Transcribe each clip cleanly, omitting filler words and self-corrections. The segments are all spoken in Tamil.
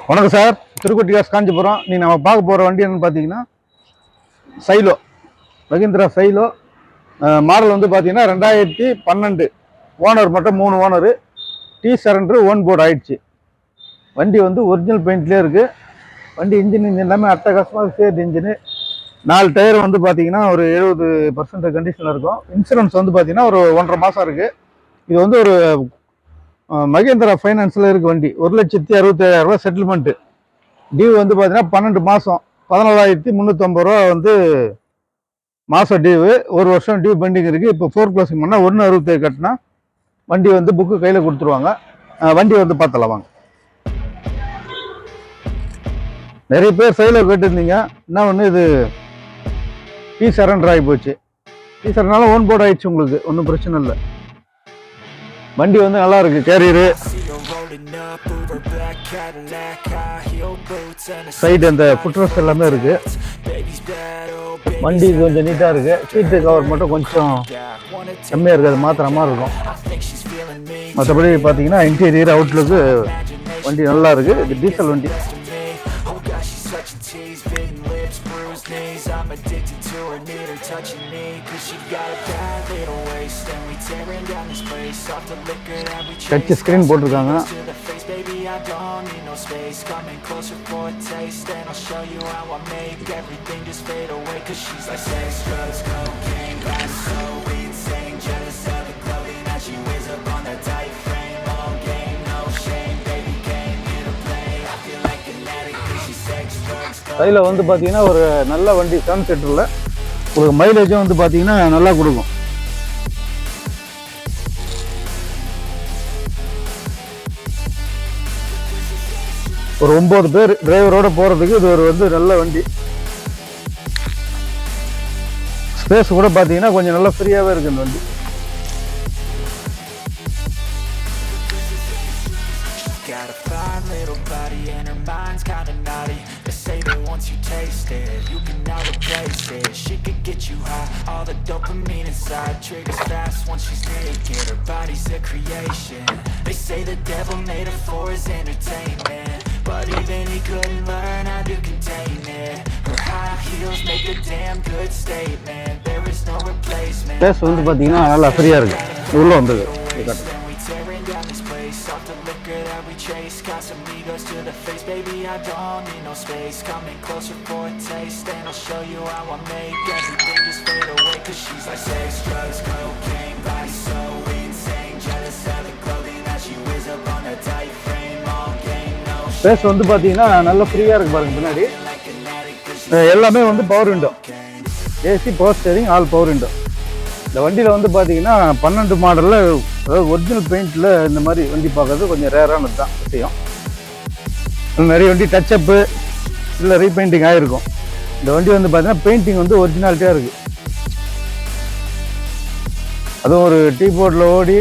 வணக்கம் சார், திருக்குட்டி காசு காஞ்சிபுரம். நீ நம்ம பார்க்க போகிற வண்டி என்னன்னு பார்த்தீங்கன்னா சைலோ, மஹிந்திரா சைலோ. மாடல் வந்து பார்த்தீங்கன்னா 2012. ஓனர் மட்டும் 3 owner. Tea surrender own board ஆயிடுச்சு. வண்டி வந்து ஒரிஜினல் பெயிண்ட்லேயே இருக்குது. வண்டி இன்ஜின் எல்லாமே அட்டகாசமாக சேர்த்து இன்ஜினு. 4 டயர் வந்து பார்த்தீங்கன்னா ஒரு 70% கண்டிஷனில் இருக்கும். இன்சூரன்ஸ் வந்து பார்த்தீங்கன்னா ஒரு 1.5 மாதம் இருக்குது. இது வந்து ஒரு மஹிந்திரா ஃபைனான்ஸில் இருக்குது வண்டி. 1,67,000 செட்டில்மெண்ட்டு. டியூ வந்து பார்த்தீங்கன்னா 12 மாதம் 14,350 ரூபா வந்து மாதம் டியூவு. 1 வருஷம் டியூ பெண்டிங் இருக்குது. இப்போ 4 க்ளோசிங் பண்ணால் 1,67 கட்டினா வண்டி வந்து புக்கு கையில் கொடுத்துருவாங்க. வண்டி வந்து பார்த்தலாம் வாங்க. நிறைய பேர் சைடில் கேட்டுருந்தீங்க. என்ன ஒன்று இது டீ சரண்டர் ஆகி போச்சு. டீ சரண்டர்னால ஓன் போர்டு ஆயிடுச்சு. உங்களுக்கு ஒன்றும் பிரச்சனை இல்லை. வண்டி வந்து நல்லா இருக்கு. கேரியரு சைடு அந்த ஃபுட்ரெஸ்ட் எல்லாமே இருக்கு. வண்டி கொஞ்சம் நீட்டாக இருக்கு. சீட்டு கவர் மட்டும் கொஞ்சம் கம்மியாக இருக்குது, அது மாத்திர மாதிரி இருக்கும். மற்றபடி பார்த்தீங்கன்னா இன்டீரியர் அவுட்லுக்கு வண்டி நல்லா இருக்கு. இது டீசல் வண்டி. I'm addicted to her, need her touching me, cause she got a bad little waist, and we tearing down this place, off the liquor that we chase. Touch screen போட்டுருக்காங்க. Baby, I don't need no space, coming closer for a taste, and I'll show you how I make everything just fade away, cause she's like sex, drugs, cocaine, glass, so insane, jealous of the clothing that she wears up on that tight frame, all game, no shame, baby came here to play, I feel like an addict, cause she's sex, drugs, cocaine. கையில் வந்து பார்த்தீங்கன்னா ஒரு நல்ல வண்டி. 7 சீட்டரில் உங்களுக்கு மைலேஜும் வந்து பார்த்தீங்கன்னா நல்லா கொடுக்கும். ஒரு 9 பேர் டிரைவரோட போகிறதுக்கு இது ஒரு வந்து நல்ல வண்டி. ஸ்பேஸ் கூட பார்த்தீங்கன்னா கொஞ்சம் நல்லா ஃப்ரீயாகவே இருக்குது இந்த வண்டி. Taste it, you can now replace it. She could get you high, all the dopamine inside triggers fast once she's naked. Her body's a creation. They say the devil made her for his entertainment, but even he couldn't learn how to contain it. Her high heels make a damn good statement. There is no replacement. This வந்து பாத்தீங்கன்னா நல்லா ஃப்ரீயா இருக்கு. உள்ள வந்தது. Off the liquor that we chase, got some egos to the face, baby I don't need no space, coming closer for a taste, and I'll show you how I make everything just fade away, cause she's like sex, drugs, cocaine, body so insane, jealous of the clothing that she wears up on a tight frame, all game, no shame. Space வந்து பாத்தீங்கன்னா நல்ல ஃப்ரீயா இருக்கு பாருங்க. பின்னாடி எல்லாமே வந்து power window, AC, power steering, all power window. இந்த வண்டியில் வந்து பார்த்தீங்கன்னா 12 மாடலில், அதாவது ஒரிஜினல் பெயிண்டில் இந்த மாதிரி வண்டி பார்க்கறது கொஞ்சம் ரேரானது தான் விஷயம். நிறைய வண்டி டச்சப்பு இல்லை ரீபெயிண்டிங் ஆகிருக்கும். இந்த வண்டி வந்து பார்த்தீங்கன்னா பெயிண்டிங் வந்து ஒரிஜினாலிட்டியாக இருக்குது. அதுவும் ஒரு டீ போர்டில் ஓடி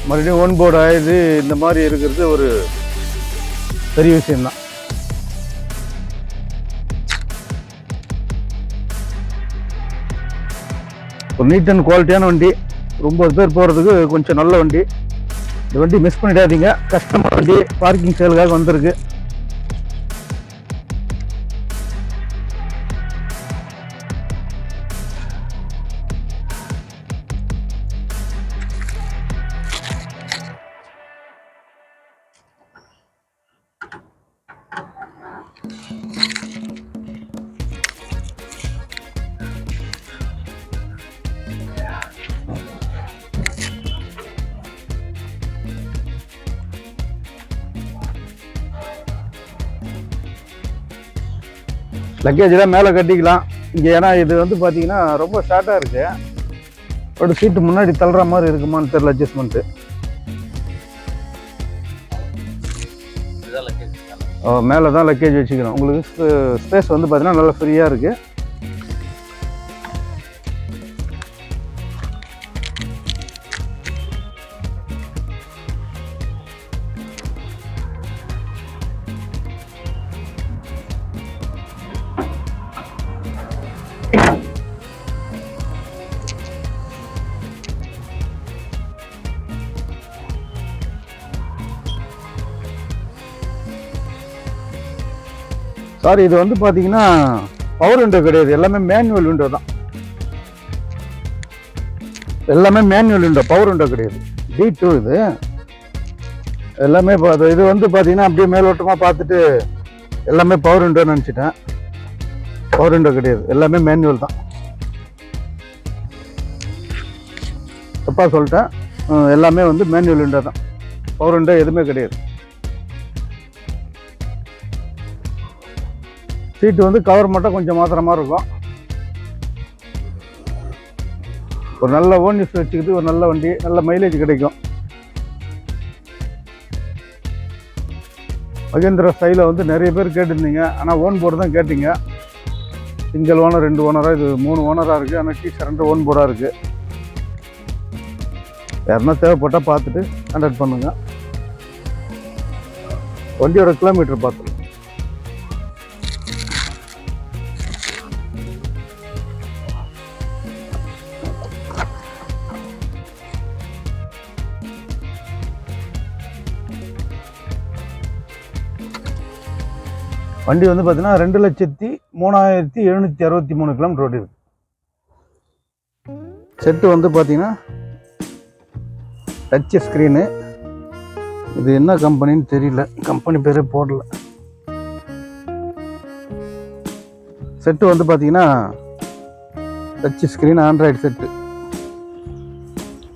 மறுபடியும் ஒன் போர்டு ஆயுது இந்த மாதிரி இருக்கிறது ஒரு பெரிய விஷயம்தான். ஒரு நீட் அண்ட் குவாலிட்டியான வண்டி. 9 பேர் போகிறதுக்கு கொஞ்சம் நல்ல வண்டி. இந்த வண்டி மிஸ் பண்ணிடாதீங்க. கஸ்டமர் வண்டி, பார்க்கிங் சேலுக்காக வந்திருக்கு. லக்கேஜெலாம் மேலே கட்டிக்கலாம் இங்கே. ஏன்னா இது வந்து பார்த்தீங்கன்னா ரொம்ப ஷார்ட்டாக இருக்குது. ஒரு சீட்டு முன்னாடி தள்ளுற மாதிரி இருக்குமான்னு தெரியல அட்ஜஸ்ட்மெண்ட்டு. மேலே தான் லக்கேஜ் வச்சுக்கணும். உங்களுக்கு ஸ்பேஸ் வந்து பார்த்தீங்கன்னா நல்லா ஃப்ரீயாக இருக்குது. சார் இது வந்து பார்த்தீங்கன்னா பவர் விண்டோ கிடையாது, எல்லாமே மேனுவல் விண்டோ தான். எல்லாமே மேனுவல் விண்டோ, பவர் விண்டோ கிடையாது. D2 இது எல்லாமே. இது வந்து பார்த்தீங்கன்னா அப்படியே மேலோட்டமாக பார்த்துட்டு எல்லாமே பவர் விண்டோன்னு நினச்சிட்டேன். பவர் விண்டோ கிடையாது, எல்லாமே மேனுவல் தான். தப்பாக சொல்லிட்டேன். எல்லாமே வந்து மேனுவல் விண்டோ தான், பவர் விண்டோ எதுவுமே கிடையாது. சீட்டு வந்து கவர் மட்டும் கொஞ்சம் மாத்திரமா இருக்கும். ஒரு நல்ல ஓன் யூஸ் வச்சுக்கிட்டு ஒரு நல்ல வண்டி, நல்ல மைலேஜ் கிடைக்கும். மகேந்திரா ஸ்டைல வந்து நிறைய பேர் கேட்டிருந்தீங்க, ஆனால் ஓன் போர்டு தான் கேட்டீங்க. சிங்கிள் ஓனர் 2 ஓனராக, இது 3 ஓனராக இருக்குது. ஆனால் T2 ஓன் போர்டாக இருக்குது. யாருன்னா தேவைப்பட்டால் பார்த்துட்டு கான்டாக்ட் பண்ணுங்க. வண்டியோட கிலோமீட்டர் பார்த்துக்கலாம். வண்டி வந்து பார்த்தீங்கன்னா 2,03,763 கிலோமீட்டர் ஓடி இருக்கு. செட்டு வந்து பார்த்தீங்கன்னா டச் ஸ்க்ரீனு. இது என்ன கம்பெனின்னு தெரியல, கம்பெனி பேரே போடல. செட்டு வந்து பார்த்தீங்கன்னா டச் ஸ்க்ரீன் ஆண்ட்ராய்டு செட்டு,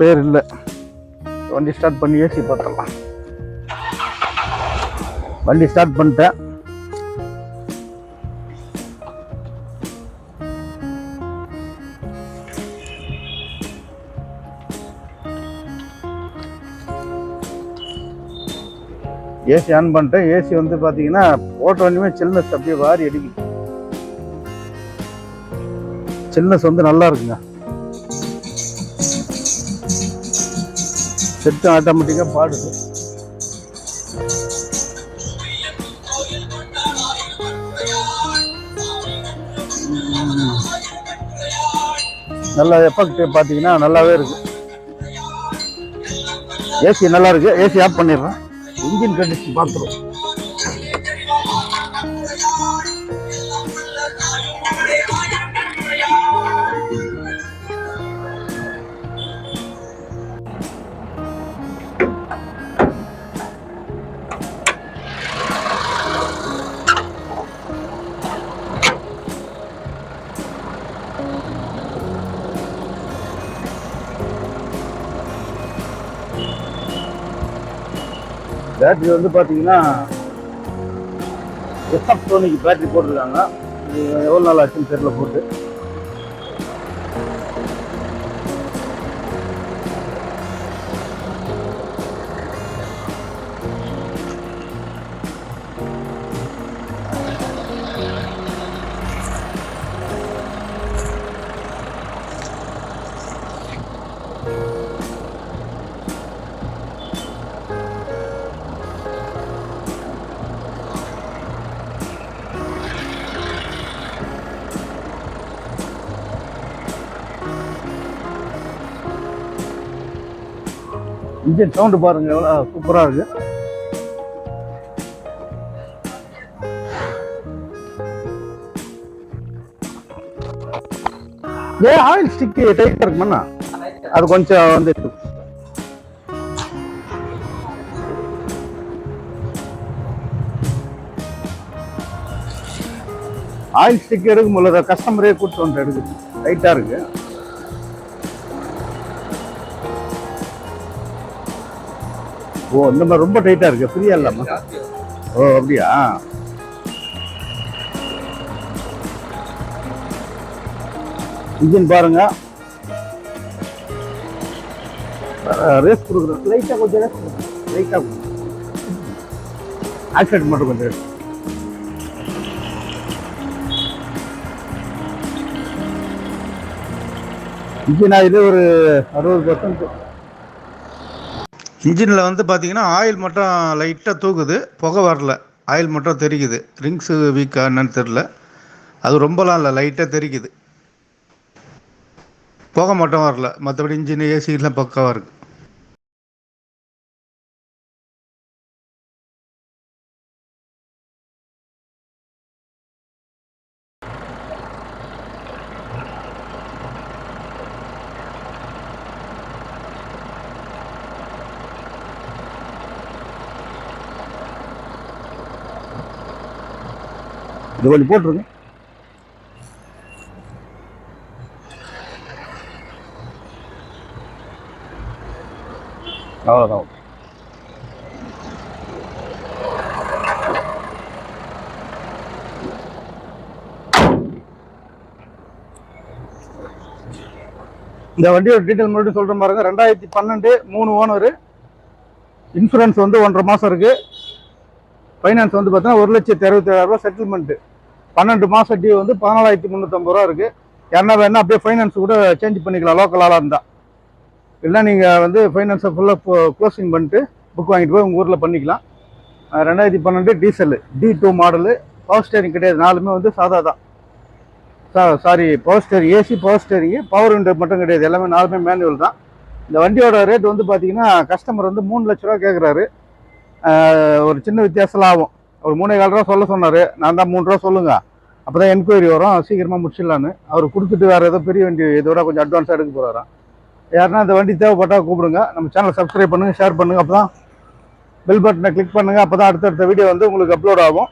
பேர் இல்லை. வண்டி ஸ்டார்ட் பண்ணி ஏசி பார்த்தலாம். வண்டி ஸ்டார்ட் பண்ணிட்டேன். ஏசி ஆன் பண்ணிட்டேன். ஏசி வந்து பார்த்தீங்கன்னா ஓட்ட வண்டியுமே சில்னஸ் அப்படியே வாரி அடிக்குது. சில்னஸ் வந்து நல்லா இருக்குங்க. செட்டு ஆட்டோமேட்டிக்காக பாடுது. நல்ல எஃபெக்ட் பார்த்தீங்கன்னா நல்லாவே இருக்கு. ஏசி நல்லா இருக்கு. ஏசி ஆஃப் பண்ணிடுறேன். இன்ஜின் கண்டிஷன் பார்த்துருவோம். பேட்டரி வந்து பார்த்தீங்கன்னா SF டோனிக்கு பேட்டரி போட்டிருக்காங்க. எவ்வளோ நாள் ஆச்சுன்னு தெரியல போட்டு. இன்ஜின் சவுண்டு பாருங்க எவ்வளோ சூப்பராக இருக்கு. ஆயில் ஸ்டிக் டைட்டாக இருக்குமாண்ணா, அது கொஞ்சம் வந்து ஆயில் ஸ்டிக் எடுக்க முடியல. கஸ்டமரே கூப்பிட்டு வந்து எடுக்குது, டைட்டாக இருக்கு. ஓ, இந்த மாதிரி ரொம்ப டைட்டா இருக்கு, ஃப்ரீயா இல்லாம. ஓ அப்படியா. இன்ஜின் பாருங்க, ரேஸ் கொடுக்குறோம். லைட்டா கொஞ்சம் ரேஸ் கொடுக்குறோம், லைட்டா ஆக்சிடென்ட் மட்டும் கொஞ்சம் ரேஸ். இன்ஜின் ஆயில் ஒரு 60%. இன்ஜினில் வந்து பார்த்தீங்கன்னா ஆயில் மட்டும் லைட்டாக தூக்குது, புகை வரல. ஆயில் மட்டும் தெரிக்குது. ரிங்ஸு வீக்கா என்னன்னு தெரில. அது ரொம்பலாம் இல்லை, லைட்டாக தெரிக்குது. புகை மட்டும் வரல. மற்றபடி இன்ஜின் ஏசிலாம் பக்காவாக இருக்குது. இது கொஞ்சம் போட்டுருங்க. அவ்வளோதான். இந்த வண்டியோட டீட்டெயில் மட்டும் சொல்கிறேன் பாருங்க. 2012 3 ஓனரு. இன்சூரன்ஸ் வந்து 1.5 மாதம் இருக்குது. ஃபைனான்ஸ் வந்து பார்த்தீங்கன்னா 1,67,000 செட்டில்மெண்ட்டு. 12 மாதம் டியூ வந்து 14,350 ரூபா இருக்குது. யாருன்னா வேணா அப்படியே ஃபைனான்ஸ் கூட சேஞ்ச் பண்ணிக்கலாம் லோக்கலாக இருந்தால். இல்லை நீங்கள் வந்து ஃபைனான்ஸை ஃபுல்லாக க்ளோசிங் பண்ணிட்டு புக் வாங்கிட்டு போய் உங்கள் ஊரில் பண்ணிக்கலாம். 2012 diesel D2 model. Power steering கிடையாது, 4மே வந்து சாதா தான். Sorry, power steering, AC power steering, power window மட்டும் கிடையாது, எல்லாமே 4மே மேனுவல் தான். இந்த வண்டியோட ரேட் வந்து பார்த்தீங்கன்னா கஸ்டமர் வந்து 3 லட்ச ரூபா கேட்குறாரு. ஒரு சின்ன வித்தியாசம் ஆகும். ஒரு 3,4 ரூபா சொல்ல சொன்னார். நான் தான் 3 ரூபா சொல்லுங்க, அப்போ தான் என்கொயரி வரும், சீக்கிரமாக முடிச்சிடலான்னு. அவர் கொடுத்துட்டு வேறு ஏதோ பெரிய வண்டி இதோட கொஞ்சம் அட்வான்ஸாக எடுக்க போகிறாராம். யாருன்னா இந்த வண்டி தேவைப்பட்டால் கூப்பிடுங்க. நம்ம சேனலை சப்ஸ்கிரைப் பண்ணுங்கள், ஷேர் பண்ணுங்கள். அப்போ தான் பெல் பட்டனை கிளிக் பண்ணுங்கள். அப்போ தான் அடுத்தடுத்த வீடியோ வந்து உங்களுக்கு அப்லோட் ஆகும்.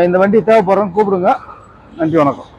இந்த வண்டி தேவைப்படுறோம், கூப்பிடுங்க. நன்றி, வணக்கம்.